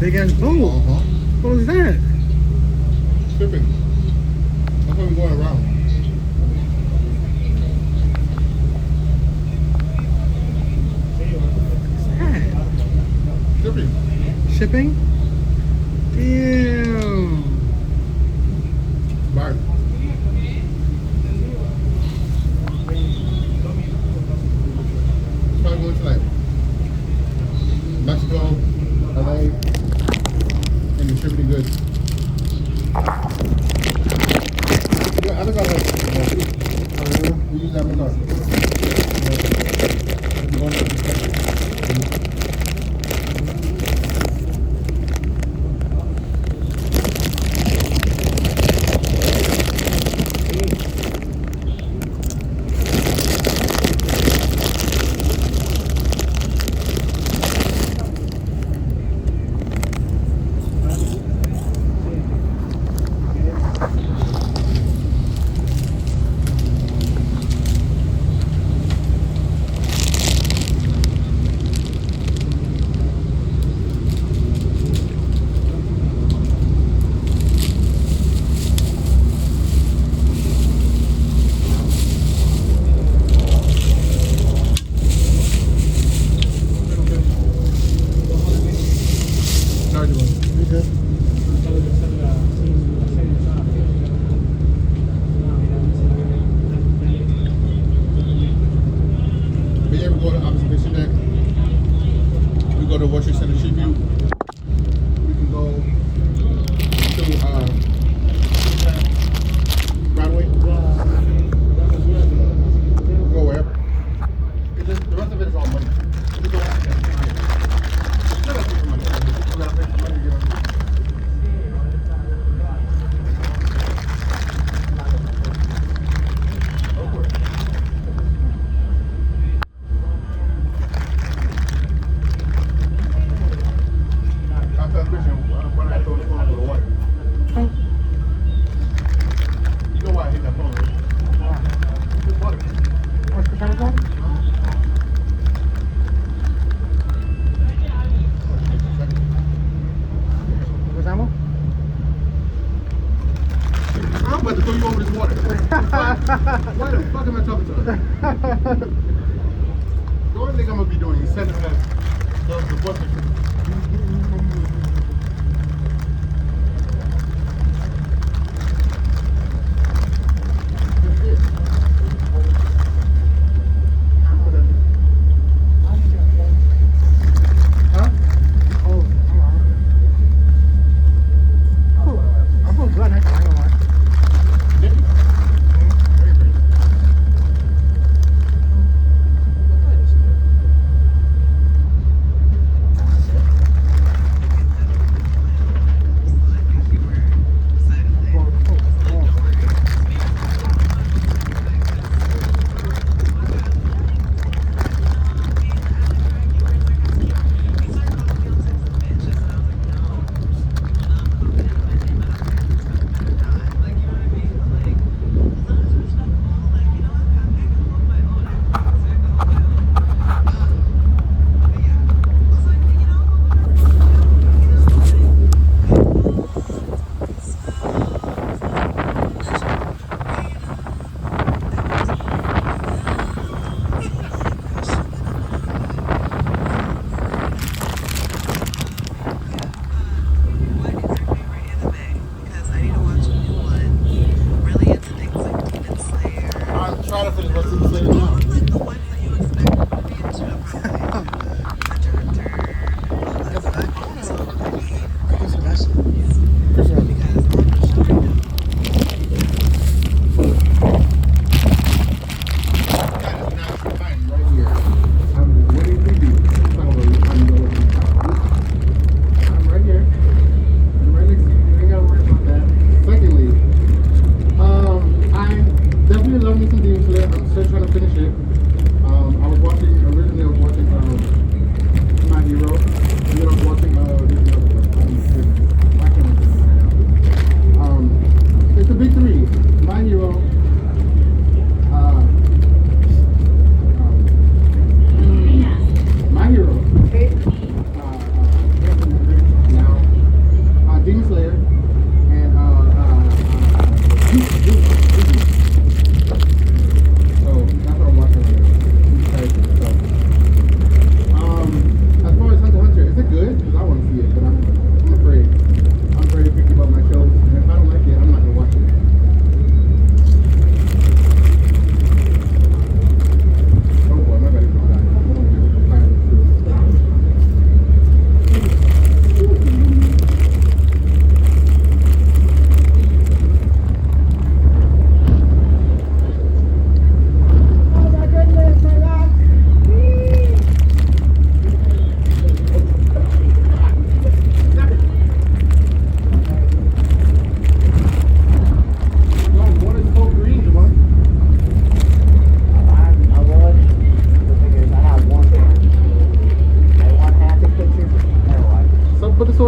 Big ass boat. What was that? Shipping. That's why I'm going around. What's that? Shipping. Shipping? Damn. Bye. Probably going to like Mexico, LA, and distributing goods. Yeah, Amazon has we use Amazon.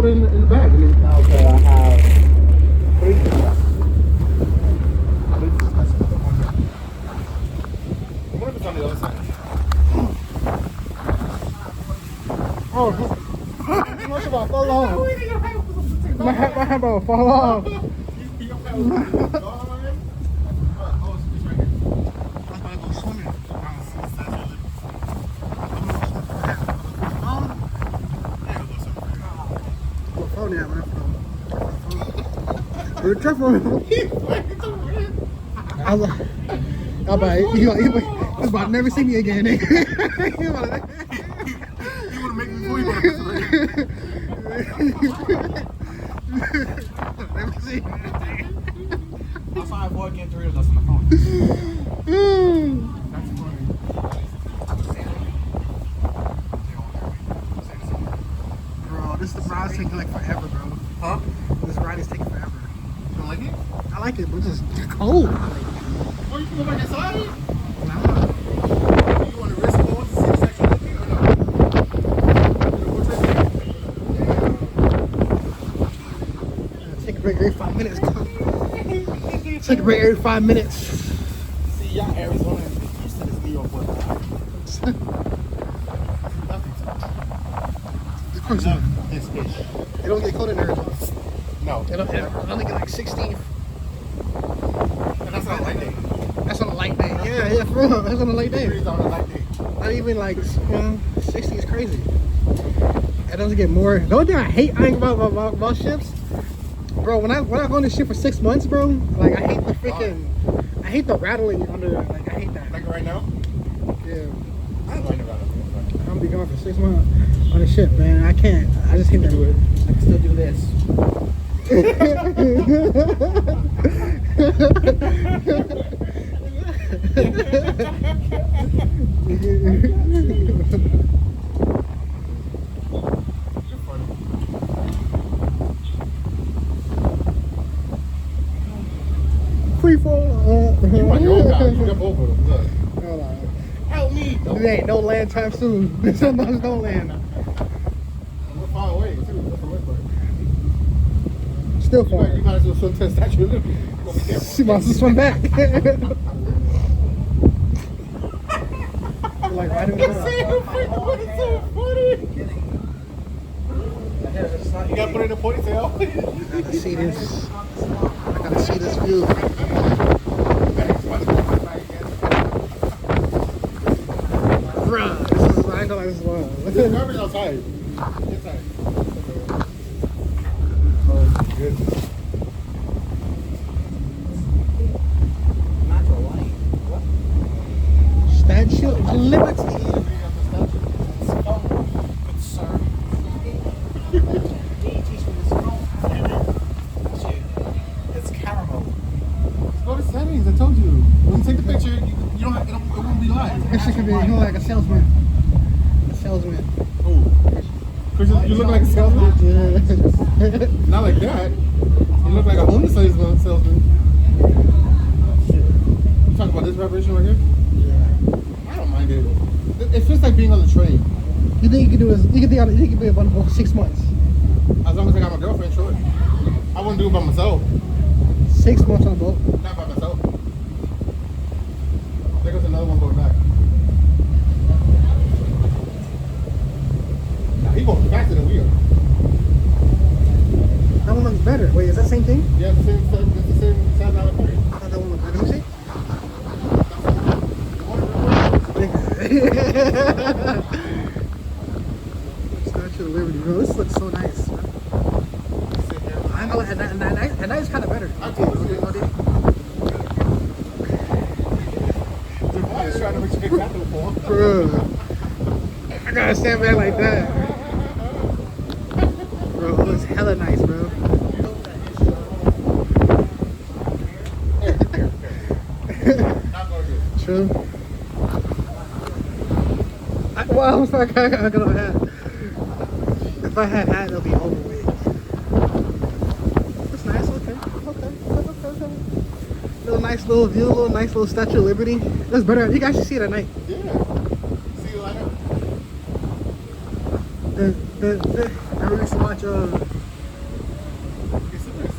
throw it in the bag. Okay, I have 3 pieces. What if it's on the other side? Oh, what's about fall off? My hat about to fall off. We're careful. I was like, he's about to never see me again. You want to make me before you want to Never see. I'll try to avoid getting 3 of us on the phone. That's funny. Bro, this ride's taking like forever, bro. Huh? This ride is taking forever. You don't like it? I like it, but it's just cold. Oh, you can go back inside? Nah. You want to risk going to see the section with me or no? Take a break every 5 minutes. Take a break every 5 minutes. See, y'all Arizona used to this New York weather. This fish. It don't get cold in Arizona. No. It only get like 16. And that's not a light day. That's on a light day. Yeah, for real. That's on a light day. It's on a light day. Not even like 60 is crazy. It doesn't get more. The only thing I hate about ships, bro. When I go on this ship for 6 months, bro, like I hate the freaking, I hate the rattling under. Like I hate that. Like right now? Yeah, I don't mind about it. I'm gonna be gone for 6 months on the ship, man. I can't. I just hate that. I can still do this. Free fall. You want your own guy. You jump over them. Look. Hold on. Help me. There ain't no land time soon. There's no land. We're far away, too. That's the worst part. Still far. You might as well swim to the Statue of Liberty. Go be careful. She wants to swim back. Like, why do we It's so funny. You gotta put it in a ponytail. I gotta see this. I gotta see this view. Bruh, this is, I ain't gonna lie, this is wild. There's garbage outside. Inside. Oh, goodness. Not your light. What? Statue of Liberty. Good sir. Teach me this phone. Shit. It's caramel. Go to settings. I told you. When you take the picture, you don't have, it won't be live. This shit could be, you know, like a salesman. A salesman. Oh. Chris, you look like a salesman? Yeah. Not like that. You look like a homeless salesman. You talking about this vibration right here? Yeah. I don't mind it. It's just like being on the train. You think you could do this? You could be on board for 6 months. As long as I got my girlfriend, sure. I wouldn't do it by myself. 6 months on a boat. Not by myself. There goes another one going back. Now he going faster than we are. That one looks better. Wait, is that the same thing? Yeah, it's the same size out of Ferry. I thought that one looked better. Let me see. Statue of Liberty, bro. This looks so nice. I know, and that is kind of better. I told you. Javon is trying to make you get capital for him. Bro, I gotta stand back like that. Bro, it looks hella nice, bro. Not going good. True. Well, if I got a hat. If I had a hat, it'll be overweight. That's nice. Okay. Nice little view, nice little Statue of Liberty. That's better. You guys should see it at night. Yeah. See you later. remember we used to watch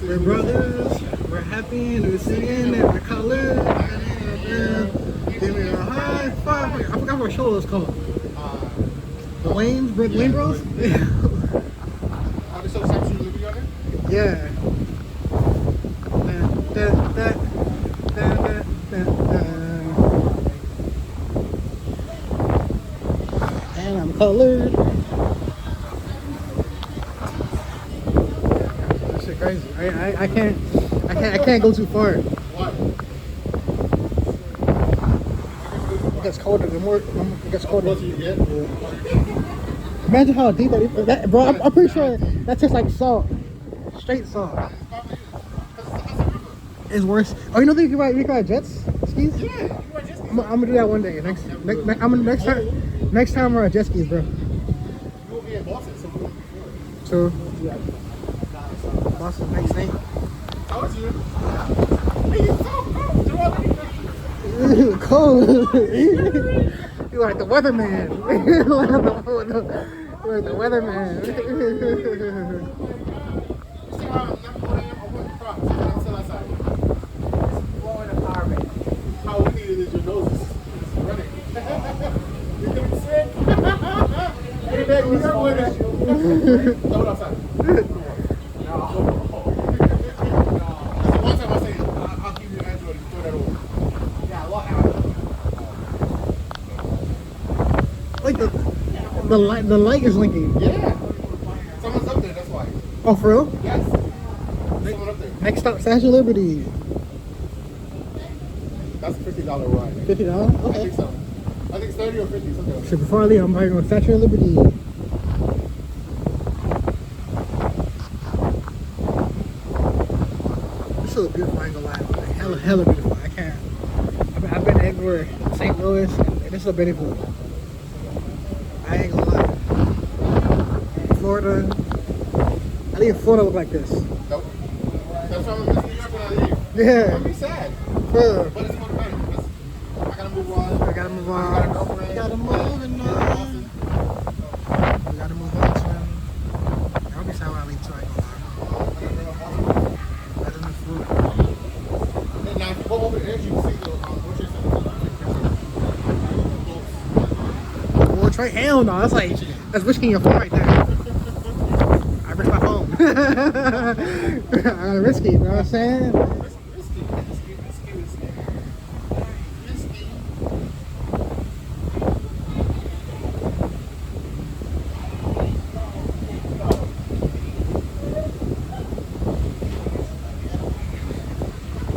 we're brothers, we're happy, and we're singing, and we're colored. Give me a high five. I forgot what show it was called. The Wayne Bros? Yeah. Are they so Samsung living together? Yeah. And I'm colored. That shit crazy. I can't go too far. Why? It gets colder. The more it gets colder. Closer you get? Imagine how deep that, bro. I'm pretty sure that tastes like salt, straight salt. It's worse. Oh, you know that you can ride jets, skis? Yeah, you are just. I'm gonna do that one day. Next time we're at jet skis, bro. You will be in Boston, so we won't be sure. So, Boston next thing. Told you. It's so cold. Do all anything. Cold. You like the weatherman. You like the weatherman. You see how I'm not putting in a wood crop. I'm still outside. Blowing a car, man. How windy it is, your nose is running. You're getting sick. Hey, baby, you're with it. Throw it outside. No. That's the one time I say, I'll give you an Android and throw that over. Yeah, what happened? Like the light is linking. Yeah. Someone's up there, that's why. Oh, for real? Yes. There's someone up there. Next stop, Statue of Liberty. That's a $50 ride. $50? I Okay. think so. I think it's 30 or 50, something like So before I leave, I'm probably going to Statue of Liberty. This is beautiful, I ain't gonna lie. Hella beautiful. I can't. I've been everywhere. St. Louis, and this is beautiful. I ain't gonna lie. Florida. I think Florida look like this. that. Nope. That's why I'm in New York when I leave. Yeah. I'll be sad. Bro. But it's motivating because I gotta move on. I gotta move on. I got a girlfriend. We gotta move on. Boston. We gotta move on, son. I'll be sad when I leave too, I ain't gonna lie. Better than food. And now if you go over there, you can see the grocery center. World Trade? Hell no. That's risking your phone right there. I risked my phone. I gotta risk it, you know what I'm saying? Risky.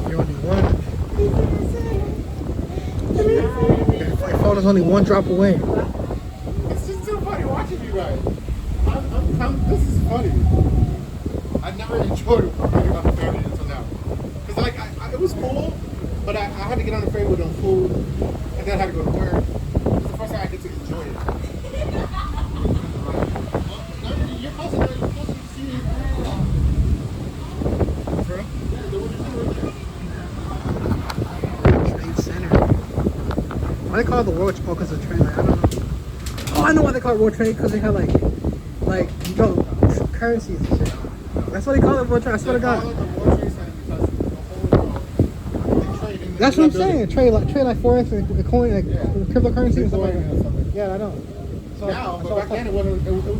You're only one. My phone is only one drop away. It's just so funny watching you guys. This is funny. I never enjoyed getting on the ferry until now. Because like, it was cool, but I had to get on the ferry with no food, and then I had to go to work. It's the first time I get to enjoy it. Your cousin, to see you. For real? Yeah, they were just Trade Center. Why they call it the World Trade? Oh, because of trade. Like, I don't know. Oh, I know why they call it World Trade. Because they have like you know, currencies and shit. That's what they call it World Trade. I swear to God. That's what I'm saying. Trade like forex and coin, like cryptocurrency and stuff like that. Yeah, I know. So, Now, but back then it was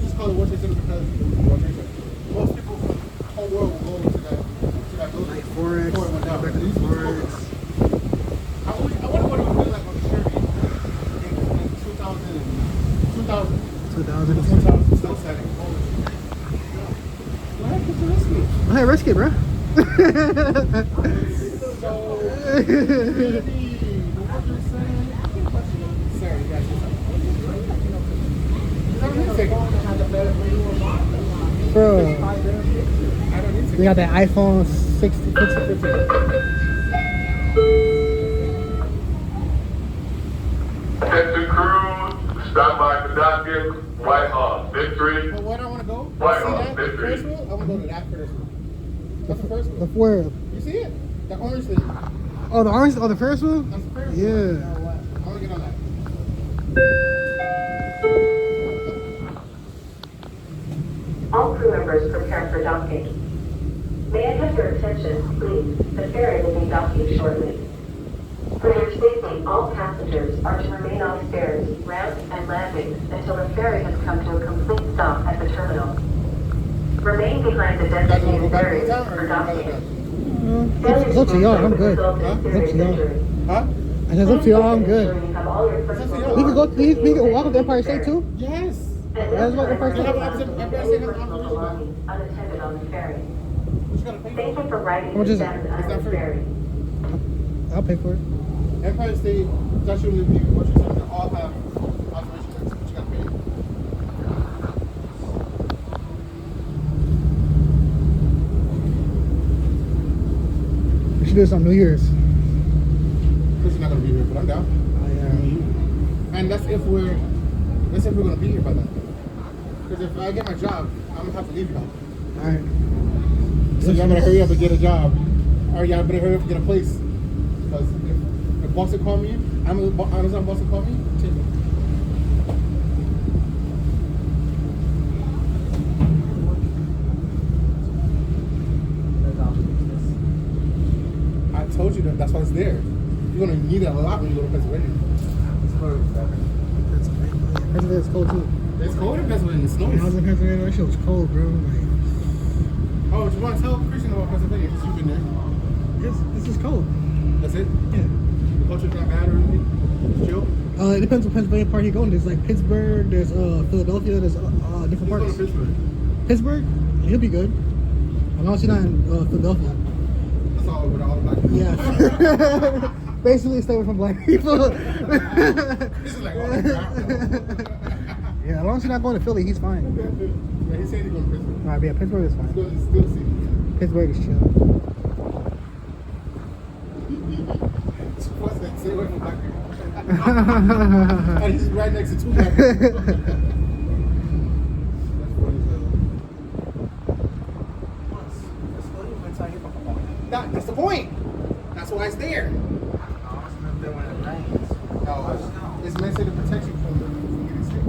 just called the World Trade Center because it was the World Trade Center. Most people from the whole world will go to that building. Like forex, Before it went down. forex. I wonder what it would be like on the Ferry in 2000. 2000. Still setting. What happened to risky? Hey, risk it, bro. Sorry, you guys. Bro, I don't need to. we got that iPhone 60, 50. Attention crew, stop by Cadocket, Whitehall, Victory. But where do I want to go? Why, See that? The Victory. first one? I want to go to that first one. That's the first The one. where? You see it? The orange thing. Oh, the orange. Oh, the Ferris wheel. That's the first one. Yeah. I want to get on that. prepare for docking. May I have your attention, please? The ferry will be docking shortly. For your safety, all passengers are to remain on stairs, ramps, and landings until the ferry has come to a complete stop at the terminal. Remain behind the You guys want to go designated back to barriers town or for you rather docking. done? It's up to y'all. I'm good. Huh? It's up to y'all. Huh? And it's up to y'all. I'm good. It's up to y'all. We could go. We can walk up to Empire State too. Yes. Let's go to Empire State. Unattended on the ferry. What you gotta pay Thank for? you for riding How much the is it? Staten It's not Island free. ferry. I'll pay for it. Empire State, that should be what you said. They all have observation decks, but you gotta pay. We should do this on New Year's. Chris is not gonna be here, but I'm down. And that's if we're gonna be here by then. Because if I get my job, I'm gonna have to leave y'all. All right. So y'all better hurry up and get a job, or y'all better hurry up and get a place. Because if Boston call me, Amazon Boston call me, take it. I told you that's why it's there. You're gonna need it a lot when you go to Pennsylvania. Pennsylvania's cold too. It's cold in Pennsylvania. It When I was snows. in Pennsylvania, that shit was cold, bro. Like, Oh, you want to tell Christian about Pennsylvania because you've been there. this is cold. That's it. Yeah. The culture's not bad or anything. It's chill. It depends what Pennsylvania part you're going. There's like Pittsburgh, there's Philadelphia, there's different Let's go parts. to Pittsburgh. Pittsburgh, he'll be good. As long as you're not in Philadelphia. That's all with all the black people. Yeah. Basically, stay away from black people. This is like all the Yeah, as long as you're not going to Philly, he's fine. Yeah, he said he's going to Pittsburgh. Alright, but yeah, Pittsburgh is He's fine. going to still see. Pittsburgh is chill. What's that? Stay away from black people. And he's right next to two black people. That's funny as hell. That's the point. That's why it's there. No, it's meant to protect you from getting sick.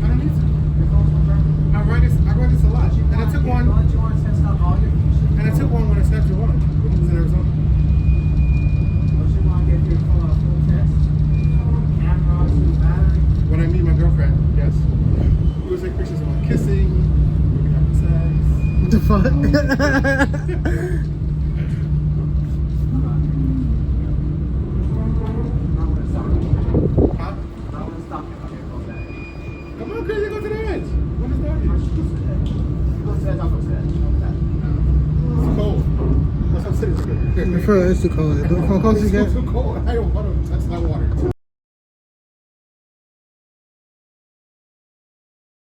I don't need to. I read this a lot. And I took one. And I took one when I snapped your one. It was in Arizona. When I meet my girlfriend, yes. We will take pictures of like kissing, maybe having sex. What the fuck? Huh? Come on, crazy, go to the edge. When is that? It's cold. That's what I'm saying. It's too cold. How close you It's get? too cold. I don't want to touch